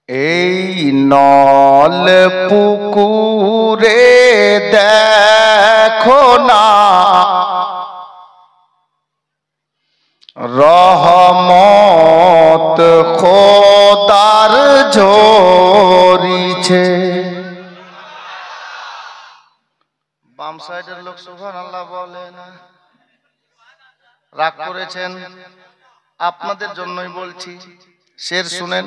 এই নল পুকুরে দেখো না রহমত খোদার ঝরিছে। বাম সাইডের লোক সুবহানাল্লাহ বলে না, রাগ করেছেন? আপনাদের জন্যই বলছি, শের শুনেন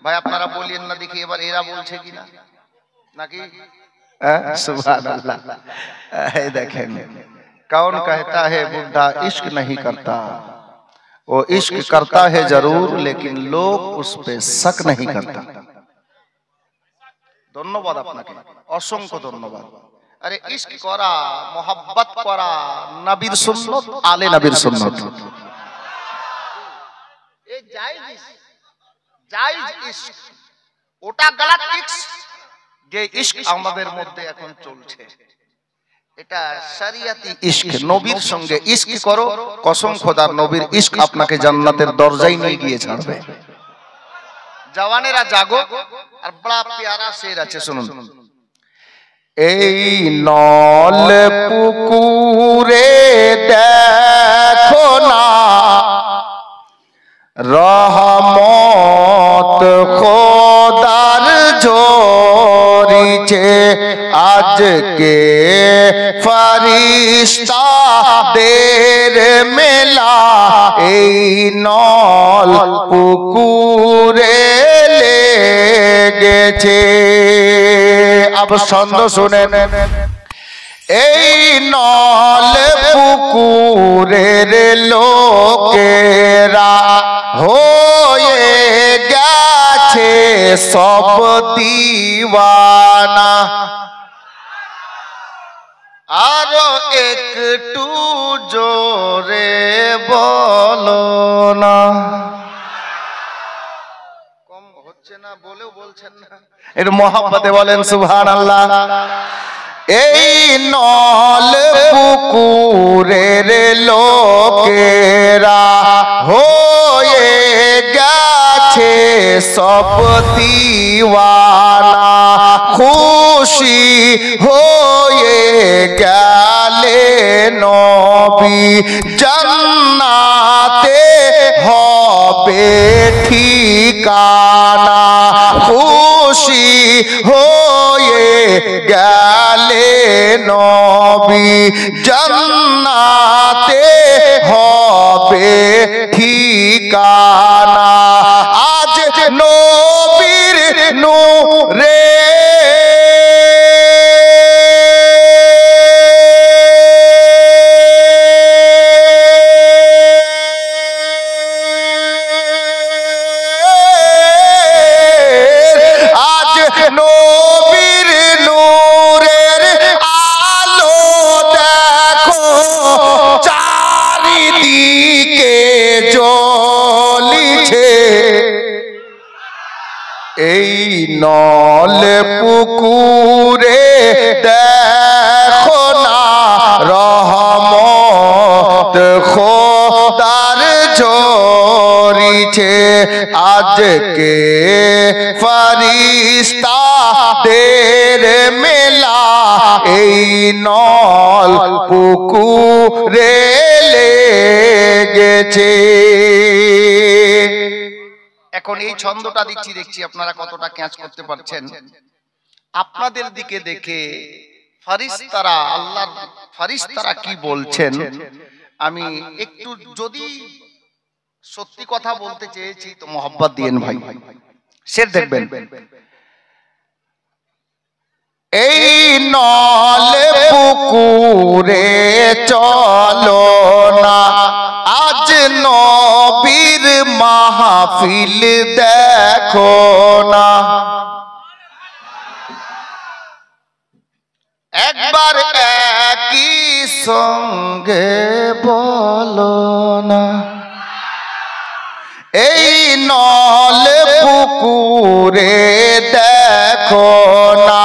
ভাই, আপনারা বলিয়েন না দেখি এবার এরা বলছে কিনা নাকি। सुभान अल्लाह। देखें कौन कहता है बुढ़ा इश्क नहीं करता, वो इश्क करता है जरूर लेकिन लोग उस पे शक नहीं करता। धन्यवाद আপনাকে, অসংখ্য ধন্যবাদ। আরে ইশক করা, মোহাব্বত করা নবীর সুন্নাত, আলে নবীর সুন্নাত। এই জায়েজ ইশক, ওটা গলত ইশক। যে ইশক আমাদের মধ্যে এখন চলছে এটা শরিয়তি ইশক। নবীর সঙ্গে ইশক করো, কসম খোদার নবীর ইশক আপনাকে জান্নাতের দরজায় নিয়ে গিয়ে ছাড়বে। জওয়ানেরা জাগো, আর বড় প্যারা শের আছে শুনুন। এই নল পুকুরে দেখো না রহমত খোদার ঝরিছে, আজকে ফরিস্তাদের মেলা এই নল পুকুরে লেগেছে। আব ছন্দ শুনেন। এই নল পুকুরের লোকেরা হয়ে গেছে সব দিওয়ানা, আরো একটু জোরে বলো না। কম হচ্ছে না বলেও বলছেন না, এর মোহাব্বতে বলেন সুবহানাল্লাহ। এই নল পুকুরের লোকেরা হয়ে গেছে সব দিওয়ানা, খুশি হয়ে গেলে নবী জান্নাতে হবে ঠিকানা, খুশি হয়ে গেলে নবী জান্নাতে হবে ঠিকানা। আজ নবীর নূরে এই নল পুকুরে দেখো না রহমত খোদার ঝরিছে, আজকে ফরিস্তাদের মেলা এই নল পুকুরে লেগেছে। এখন এই ছন্দটা দিচ্ছি, দেখছি আপনারা কতটা ক্যাচ করতে পারছেন। আপনাদের দিকে দেখে ফেরেশতারা, আল্লাহর ফেরেশতারা কি বলছেন আমি একটু যদি সত্যি কথা বলতে চেয়েছি তো মোহাব্বত দিয়েন ভাই। শের দেখবেন। এই নল পুকুরে চলো না আজ নবীর মাহফিল দেখো না, একবার একই সঙ্গে বলো না। এই নল পুকুরে দেখো না,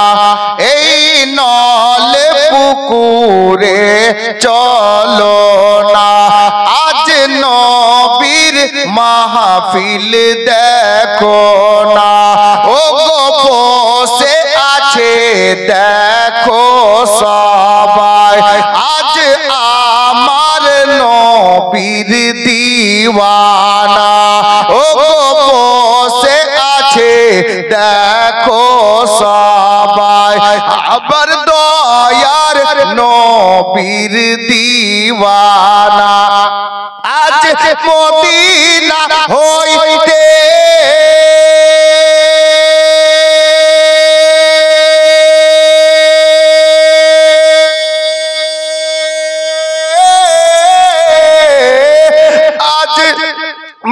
এই নল পুকুরে চলো না আজ নবীর মাহফিল দেখো না। আছে দেখো সবাই আবার দয়ার নবীর দিওয়ানা আজ মদিনা হইতে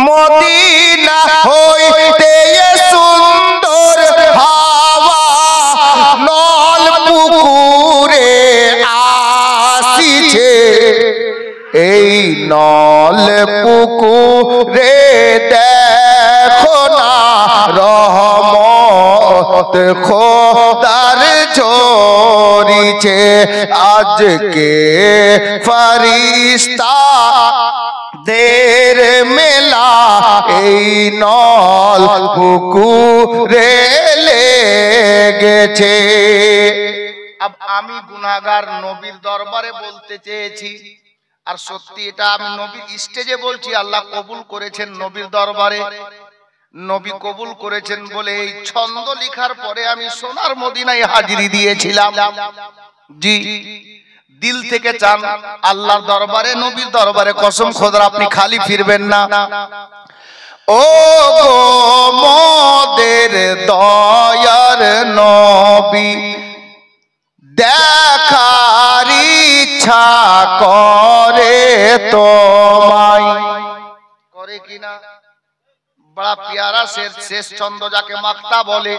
মদিনা হইতে সুন্দর হাওয়া নল পুকুরে আসিছে এই নল পুকুরে দেখো না রহমত খোদার ঝরিছে আজকে ফরিস্তা দের মেলা এই নল পুকুরে লেগেছে। अब আমি গুনাহগার নবীর দরবারে বলতে চেয়েছি আর সত্যি এটা আমি নবীর স্টেজে বলছি আল্লাহ কবুল করেছেন নবীর দরবারে নবী কবুল করেছেন বলে এই ছন্দ লেখার পরে আমি সোনার মদিনায় হাজিরি দিয়েছিলাম জি দিল থেকে চান আল্লাহর দরবারে নবীর দরবারে কসম খোদার আপনি খালি ফিরবেন না ও গো মোদের দয়ার নবী দেখার ইচ্ছা করে তোমায় করে কিনা বড় প্যারা শেষ ছন্দ যাকে মাক্তা বলে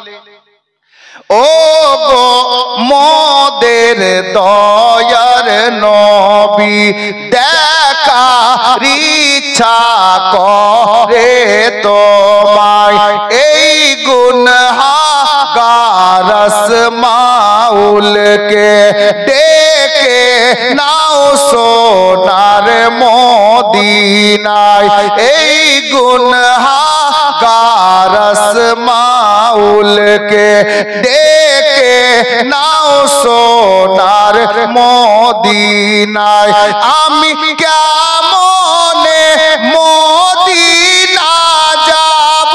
ও গো মোদের দয়ার নবী দেখার ইচ্ছা করে তোমায় এই গুনহাগার মাউলকে ডেকে নাও সোনার মদিনায় এই গুনহাগার মাউলকে ডেকে নাও সোনার মদিনায় আমি কেমনে মদিনা যাব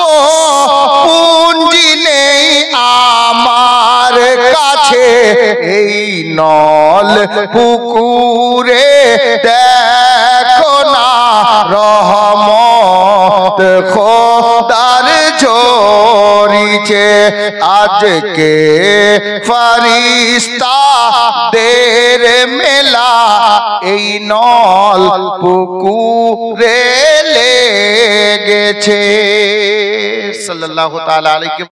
পুঞ্জি নেই আমার কাছে এই নল পুকুরে দেখো না রহমত খোদার ঝরিছে আজকে ফরিস্তা দের মেলা এই নল পুকুরে লেগেছে সাল্লাল্লাহু তাআলা আলাইহি